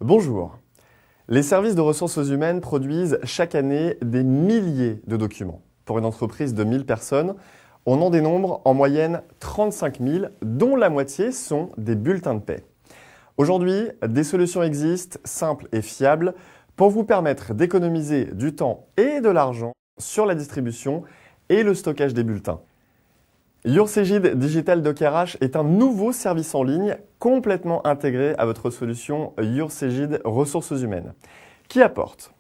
Bonjour. Les services de ressources humaines produisent chaque année des milliers de documents. Pour une entreprise de 1000 personnes, on en dénombre en moyenne 35 000, dont la moitié sont des bulletins de paie. Aujourd'hui, des solutions existent, simples et fiables, pour vous permettre d'économiser du temps et de l'argent sur la distribution et le stockage des bulletins. YourCegid Digital DocRH est un nouveau service en ligne complètement intégré à votre solution YourCegid Ressources Humaines, qui apporte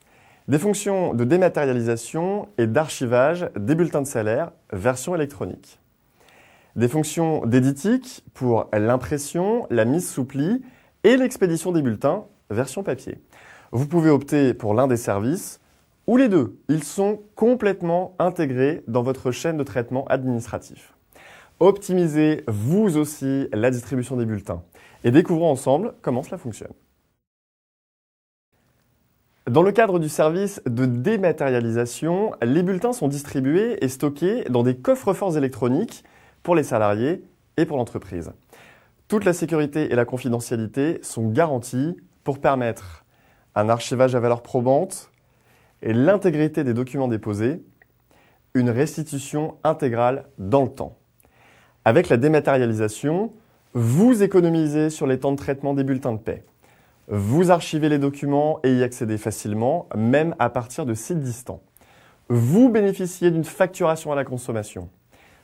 des fonctions de dématérialisation et d'archivage des bulletins de salaire version électronique, des fonctions d'éditique pour l'impression, la mise sous pli et l'expédition des bulletins version papier. Vous pouvez opter pour l'un des services ou les deux. Ils sont complètement intégrés dans votre chaîne de traitement administratif. Optimisez vous aussi la distribution des bulletins et découvrons ensemble comment cela fonctionne. Dans le cadre du service de dématérialisation, les bulletins sont distribués et stockés dans des coffres-forts électroniques pour les salariés et pour l'entreprise. Toute la sécurité et la confidentialité sont garanties pour permettre un archivage à valeur probante et l'intégrité des documents déposés, une restitution intégrale dans le temps. Avec la dématérialisation, vous économisez sur les temps de traitement des bulletins de paie. Vous archivez les documents et y accédez facilement, même à partir de sites distants. Vous bénéficiez d'une facturation à la consommation.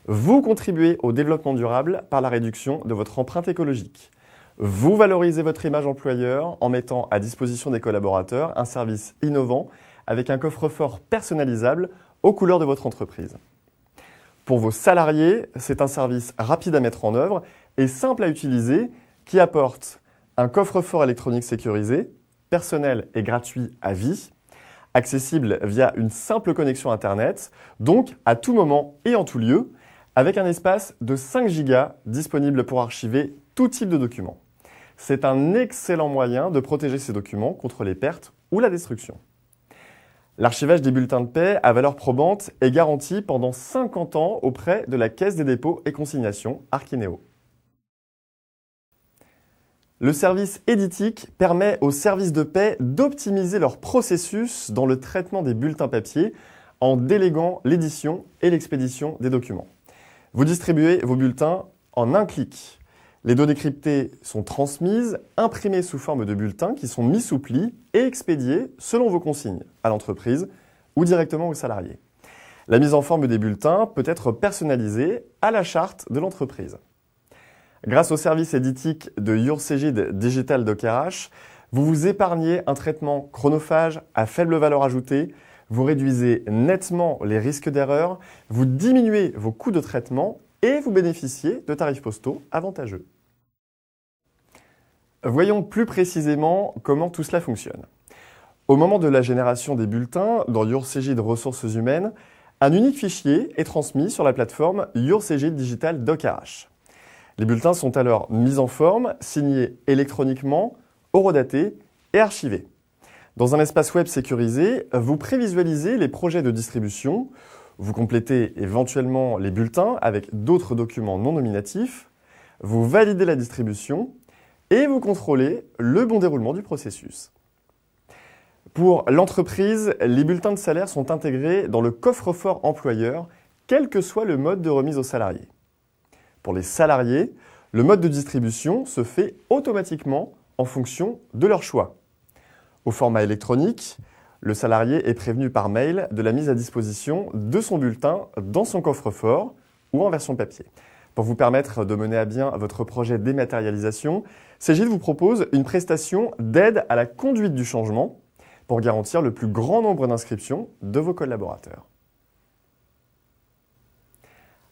Vous contribuez au développement durable par la réduction de votre empreinte écologique. Vous valorisez votre image employeur en mettant à disposition des collaborateurs un service innovant avec un coffre-fort personnalisable aux couleurs de votre entreprise. Pour vos salariés, c'est un service rapide à mettre en œuvre et simple à utiliser qui apporte un coffre-fort électronique sécurisé, personnel et gratuit à vie, accessible via une simple connexion Internet, donc à tout moment et en tout lieu, avec un espace de 5 Go disponible pour archiver tout type de documents. C'est un excellent moyen de protéger ces documents contre les pertes ou la destruction. L'archivage des bulletins de paie à valeur probante est garanti pendant 50 ans auprès de la Caisse des dépôts et consignations Archineo. Le service éditique permet aux services de paie d'optimiser leur processus dans le traitement des bulletins papier en déléguant l'édition et l'expédition des documents. Vous distribuez vos bulletins en un clic. Les données cryptées sont transmises, imprimées sous forme de bulletins qui sont mis sous pli et expédiés selon vos consignes à l'entreprise ou directement aux salariés. La mise en forme des bulletins peut être personnalisée à la charte de l'entreprise. Grâce au service éditique de YourCegid Digital DocRH, vous vous épargnez un traitement chronophage à faible valeur ajoutée, vous réduisez nettement les risques d'erreur, vous diminuez vos coûts de traitement et vous bénéficiez de tarifs postaux avantageux. Voyons plus précisément comment tout cela fonctionne. Au moment de la génération des bulletins dans YourCegid Ressources Humaines, un unique fichier est transmis sur la plateforme YourCegid Digital DocRH. Les bulletins sont alors mis en forme, signés électroniquement, horodatés et archivés. Dans un espace web sécurisé, vous prévisualisez les projets de distribution, vous complétez éventuellement les bulletins avec d'autres documents non nominatifs, vous validez la distribution et vous contrôlez le bon déroulement du processus. Pour l'entreprise, les bulletins de salaire sont intégrés dans le coffre-fort employeur, quel que soit le mode de remise aux salariés. Pour les salariés, le mode de distribution se fait automatiquement en fonction de leur choix. Au format électronique, le salarié est prévenu par mail de la mise à disposition de son bulletin dans son coffre-fort ou en version papier. Pour vous permettre de mener à bien votre projet de dématérialisation, Cegid vous propose une prestation d'aide à la conduite du changement pour garantir le plus grand nombre d'inscriptions de vos collaborateurs.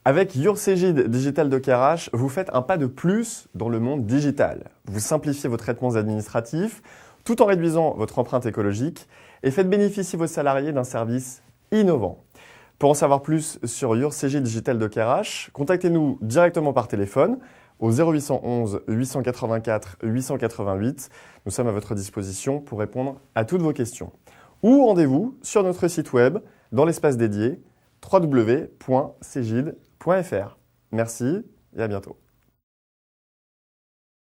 Avec YourCegid Digital DocRH, vous faites un pas de plus dans le monde digital. Vous simplifiez vos traitements administratifs tout en réduisant votre empreinte écologique et faites bénéficier vos salariés d'un service innovant. Pour en savoir plus sur YourCegid Digital DocRH, contactez-nous directement par téléphone au 0811 884 888. Nous sommes à votre disposition pour répondre à toutes vos questions. Ou rendez-vous sur notre site web dans l'espace dédié www.cegid.fr. Merci et à bientôt.